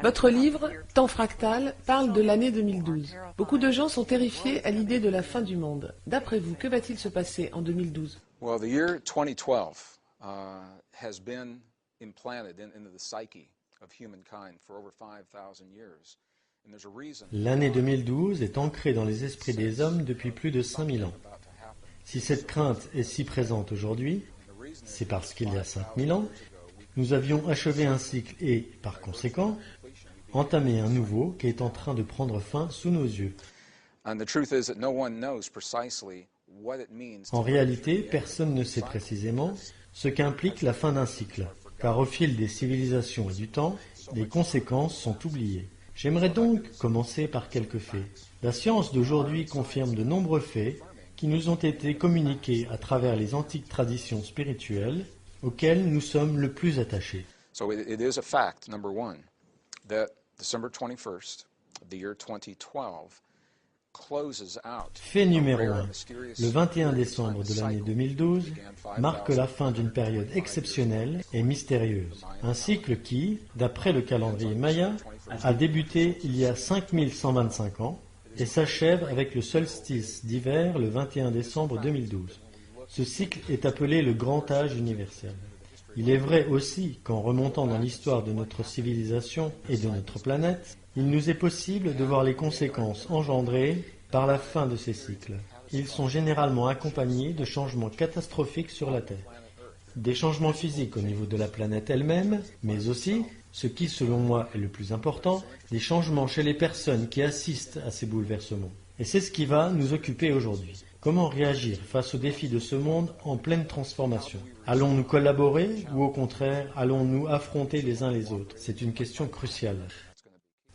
Votre livre, Temps fractal, parle de l'année 2012. Beaucoup de gens sont terrifiés à l'idée de la fin du monde. D'après vous, que va-t-il se passer en 2012? Well, the year 2012 has been implanted into the psyche of humankind for over 5,000 years. And there's a reason. L'année 2012 est ancrée dans les esprits des hommes depuis plus de 5000 ans. Si cette crainte est si présente aujourd'hui, c'est parce qu'il y a 5000 ans, nous avions achevé un cycle et, par conséquent, entamé un nouveau qui est en train de prendre fin sous nos yeux. En réalité, personne ne sait précisément ce qu'implique la fin d'un cycle, car au fil des civilisations et du temps, les conséquences sont oubliées. J'aimerais donc commencer par quelques faits. La science d'aujourd'hui confirme de nombreux faits qui nous ont été communiqués à travers les antiques traditions spirituelles auxquelles nous sommes le plus attachés. So it is a fact, number one, that December 21st of the year 2012 closes out. Fait numéro 1. Le 21 décembre de l'année 2012 marque la fin d'une période exceptionnelle et mystérieuse. Un cycle qui, d'après le calendrier maya, a débuté il y a 5125 ans et s'achève avec le solstice d'hiver le 21 décembre 2012. Ce cycle est appelé le grand âge universel. Il est vrai aussi qu'en remontant dans l'histoire de notre civilisation et de notre planète, il nous est possible de voir les conséquences engendrées par la fin de ces cycles. Ils sont généralement accompagnés de changements catastrophiques sur la Terre. Des changements physiques au niveau de la planète elle-même, mais aussi, ce qui selon moi est le plus important, des changements chez les personnes qui assistent à ces bouleversements. Et c'est ce qui va nous occuper aujourd'hui. Comment réagir face aux défis de ce monde en pleine transformation? Allons-nous collaborer ou au contraire, allons-nous affronter les uns les autres? C'est une question cruciale.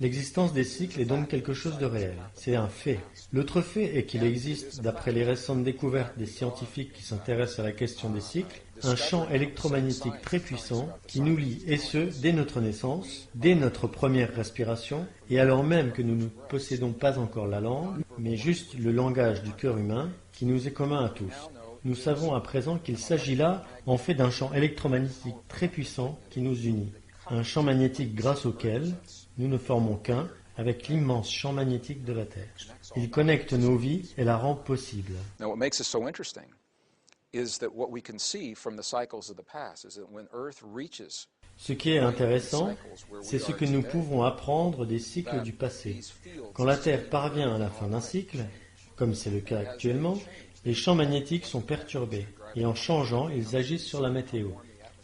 L'existence des cycles est donc quelque chose de réel. C'est un fait. L'autre fait est qu'il existe, d'après les récentes découvertes des scientifiques qui s'intéressent à la question des cycles, un champ électromagnétique très puissant qui nous lie, et ce, dès notre naissance, dès notre première respiration, et alors même que nous ne possédons pas encore la langue, mais juste le langage du cœur humain, qui nous est commun à tous. Nous savons à présent qu'il s'agit là, en fait, d'un champ électromagnétique très puissant qui nous unit. Un champ magnétique grâce auquel nous ne formons qu'un avec l'immense champ magnétique de la Terre. Il connecte nos vies et la rend possible. Now, what makes it so interesting is that what we can see from the cycles of the past is that when Earth reaches. Ce qui est intéressant, c'est ce que nous pouvons apprendre des cycles du passé. Quand la Terre parvient à la fin d'un cycle, comme c'est le cas actuellement, les champs magnétiques sont perturbés et en changeant, ils agissent sur la météo,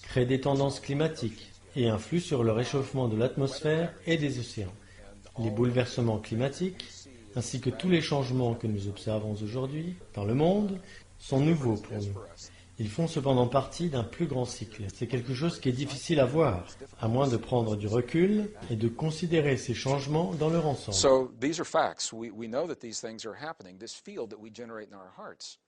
créent des tendances climatiques et influent sur le réchauffement de l'atmosphère et des océans. Les bouleversements climatiques, ainsi que tous les changements que nous observons aujourd'hui dans le monde, sont nouveaux pour nous. Ils font cependant partie d'un plus grand cycle. C'est quelque chose qui est difficile à voir, à moins de prendre du recul et de considérer ces changements dans leur ensemble. So these are facts. We know that these things are happening. This field that we generate in our hearts.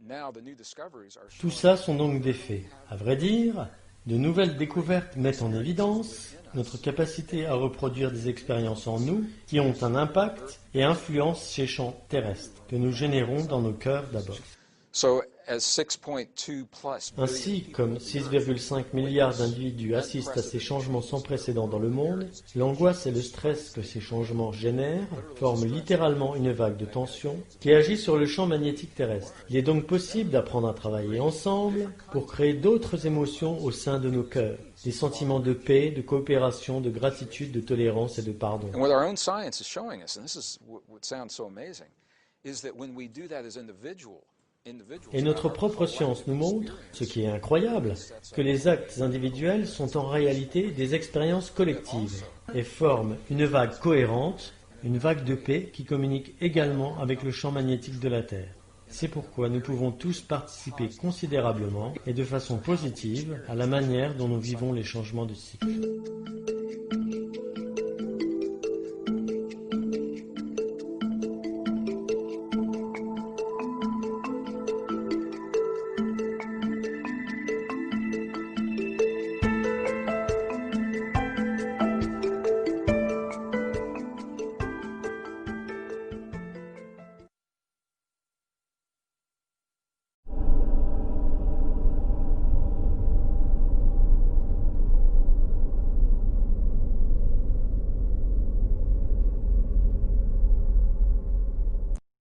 Now the new discoveries are Tout ça sont donc des faits. À vrai dire, de nouvelles découvertes mettent en évidence notre capacité à reproduire des expériences en nous qui ont un impact et influencent ces champs terrestres que nous générons dans nos cœurs d'abord. So, as 6.2 plus Ainsi, comme 6,5 milliards d'individus assistent à ces changements sans précédent dans le monde, l'angoisse et le stress que ces changements génèrent forment littéralement une vague de tension qui agit sur le champ magnétique terrestre. Il est donc possible d'apprendre à travailler ensemble pour créer d'autres émotions au sein de nos cœurs, des sentiments de paix, de coopération, de gratitude, de tolérance et de pardon. And what our own science is showing us, and this is what sounds so amazing, is that when we do that as individuals, Et notre propre science nous montre, ce qui est incroyable, que les actes individuels sont en réalité des expériences collectives et forment une vague cohérente, une vague de paix qui communique également avec le champ magnétique de la Terre. C'est pourquoi nous pouvons tous participer considérablement et de façon positive à la manière dont nous vivons les changements de cycle.